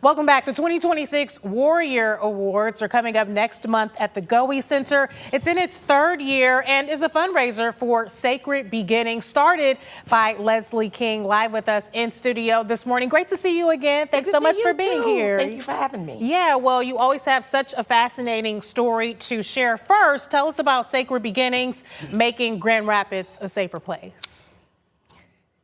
Welcome back. The 2026 Warrior Awards are coming up next month at the Goey Center. It's in its third year and is a fundraiser for Sacred Beginnings, started by Leslie King, live with us in studio this morning. Great to see you again. Thanks so much for being here. Thank you for having me. Yeah, well, you always have such a fascinating story to share. First, tell us about Sacred Beginnings, making Grand Rapids a safer place.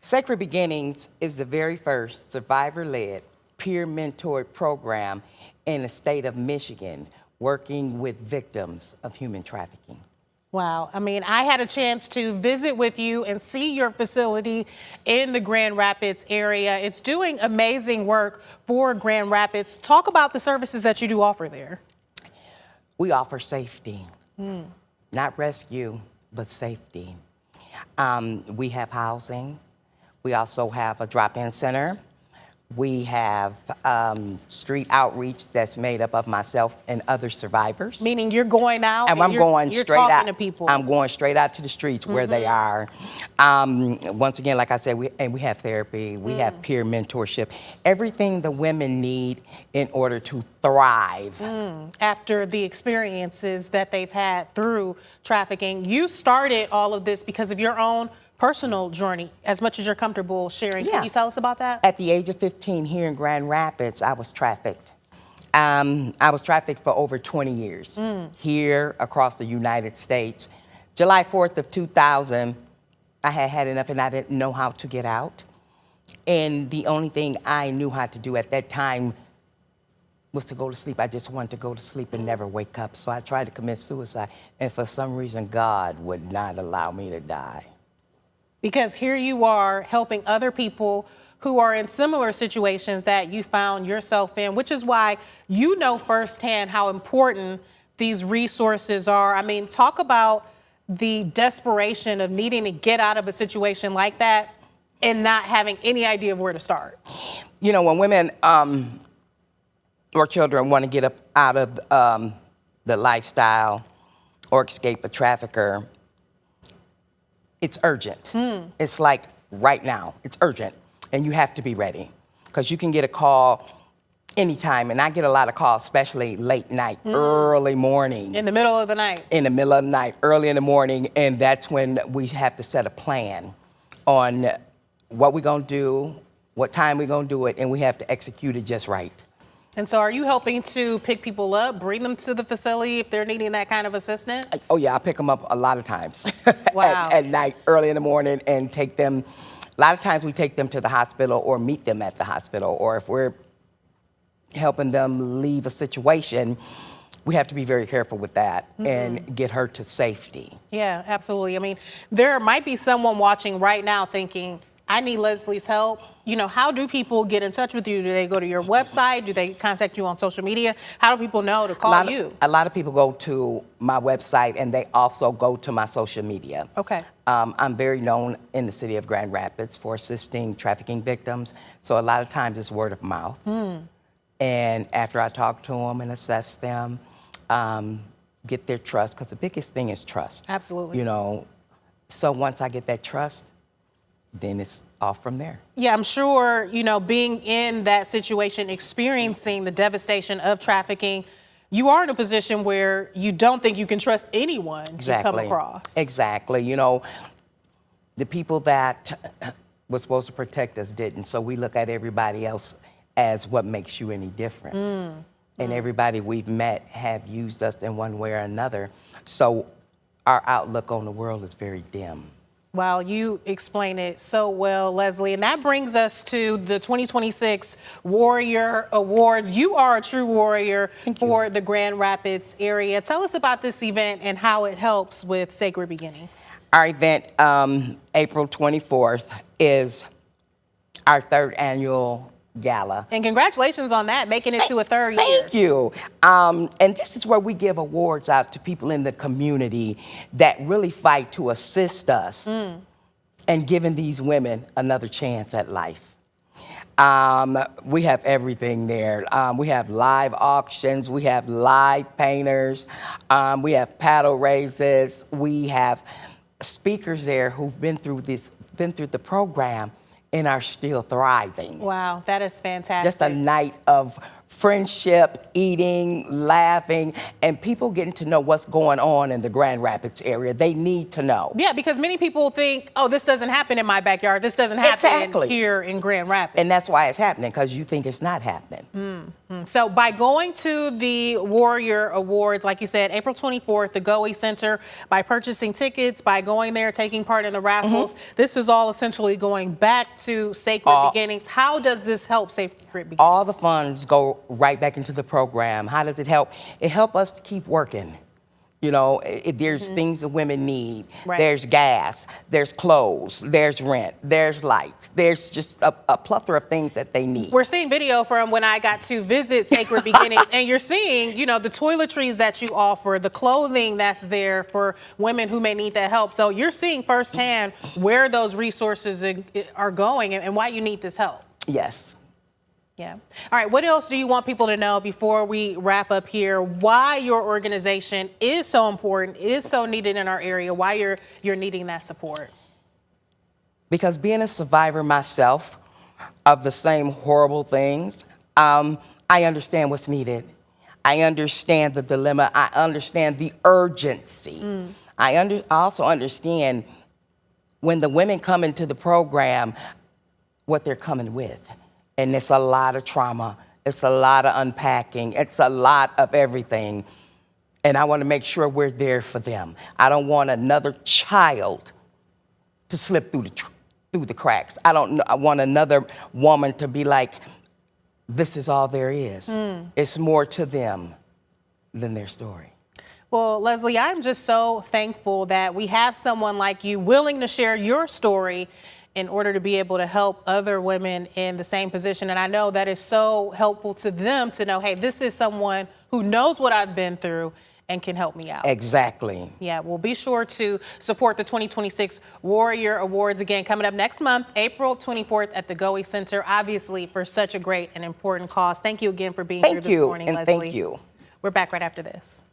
Sacred Beginnings is the very first survivor-led, peer-mentored program in the state of Michigan, working with victims of human trafficking. Wow. I mean, I had a chance to visit with you and see your facility in the Grand Rapids area. It's doing amazing work for Grand Rapids. Talk about the services that you do offer there. We offer safety, not rescue, but safety. We have housing. We also have a drop-in center. We have street outreach that's made up of myself and other survivors. Meaning you're going out and you're talking to people. I'm going straight out to the streets where they are. Once again, like I said, we have therapy, we have peer mentorship, everything the women need in order to thrive. After the experiences that they've had through trafficking. You started all of this because of your own personal journey, as much as you're comfortable sharing. Yeah. Can you tell us about that? At the age of 15 here in Grand Rapids, I was trafficked. I was trafficked for over 20 years here across the United States. July 4th of 2000, I had had enough and I didn't know how to get out. And the only thing I knew how to do at that time was to go to sleep. I just wanted to go to sleep and never wake up. So I tried to commit suicide. And for some reason, God would not allow me to die. Because here you are helping other people who are in similar situations that you found yourself in, which is why you know firsthand how important these resources are. I mean, talk about the desperation of needing to get out of a situation like that and not having any idea of where to start. You know, when women or children want to get up out of the lifestyle or escape a trafficker, it's urgent. It's like right now, it's urgent. And you have to be ready because you can get a call anytime. And I get a lot of calls, especially late night, early morning. In the middle of the night. In the middle of the night, early in the morning. And that's when we have to set a plan on what we're going to do, what time we're going to do it, and we have to execute it just right. And so are you helping to pick people up, bring them to the facility if they're needing that kind of assistance? Oh, yeah, I pick them up a lot of times. Wow. at night, early in the morning, and take them. A lot of times we take them to the hospital or meet them at the hospital. Or if we're helping them leave a situation, we have to be very careful with that and get her to safety. Yeah, absolutely. I mean, there might be someone watching right now thinking, I need Leslie's help. You know, how do people get in touch with you? Do they go to your website? Do they contact you on social media? How do people know to call you? A lot of people go to my website and they also go to my social media. Okay. I'm very known in the city of Grand Rapids for assisting trafficking victims. So a lot of times it's word of mouth. And after I talk to them and assess them, get their trust, because the biggest thing is trust. Absolutely. You know, so once I get that trust, then it's off from there. Yeah, I'm sure, you know, being in that situation, experiencing the devastation of trafficking, you are in a position where you don't think you can trust anyone to come across. Exactly. You know, the people that were supposed to protect us didn't. So we look at everybody else as what makes you any different. And everybody we've met have used us in one way or another. So our outlook on the world is very dim. Wow, you explain it so well, Leslie. And that brings us to the 2026 Warrior Awards. You are a true warrior for the Grand Rapids area. Tell us about this event and how it helps with Sacred Beginnings. Our event, April 24th, is our third annual gala. And congratulations on that, making it to a third year. Thank you. And this is where we give awards out to people in the community that really fight to assist us and giving these women another chance at life. We have everything there. We have live auctions, we have live painters, we have paddle races, we have speakers there who've been through the program, and are still thriving. Wow, that is fantastic. Just a night of friendship, eating, laughing, and people getting to know what's going on in the Grand Rapids area. They need to know. Yeah, because many people think, oh, this doesn't happen in my backyard. This doesn't happen here in Grand Rapids. And that's why it's happening, because you think it's not happening. So by going to the Warrior Awards, like you said, April 24th, the Goey Center, by purchasing tickets, by going there, taking part in the raffles, this is all essentially going back to Sacred Beginnings. How does this help Sacred Beginnings? All the funds go right back into the program. How does it help? It helps us to keep working. You know, there's things that women need. Right. There's gas, there's clothes, there's rent, there's lights. There's just a plethora of things that they need. We're seeing video from when I got to visit Sacred Beginnings, and you're seeing, you know, the toiletries that you offer, the clothing that's there for women who may need that help. So you're seeing firsthand where those resources are going and why you need this help. Yes. Yeah. All right. What else do you want people to know before we wrap up here? Why your organization is so important, is so needed in our area, why you're needing that support? Because being a survivor myself of the same horrible things, I understand what's needed. I understand the dilemma. I understand the urgency. I also understand when the women come into the program, what they're coming with. And it's a lot of trauma. It's a lot of unpacking. It's a lot of everything. And I want to make sure we're there for them. I don't want another child to slip through the cracks. I want another woman to be like, this is all there is. It's more to them than their story. Well, Leslie, I'm just so thankful that we have someone like you willing to share your story in order to be able to help other women in the same position. And I know that is so helpful to them to know, hey, this is someone who knows what I've been through and can help me out. Exactly. Yeah, well, be sure to support the 2026 Warrior Awards again, coming up next month, April 24th at the Goey Center, obviously for such a great and important cause. Thank you again for being here this morning, Leslie. Thank you. We're back right after this.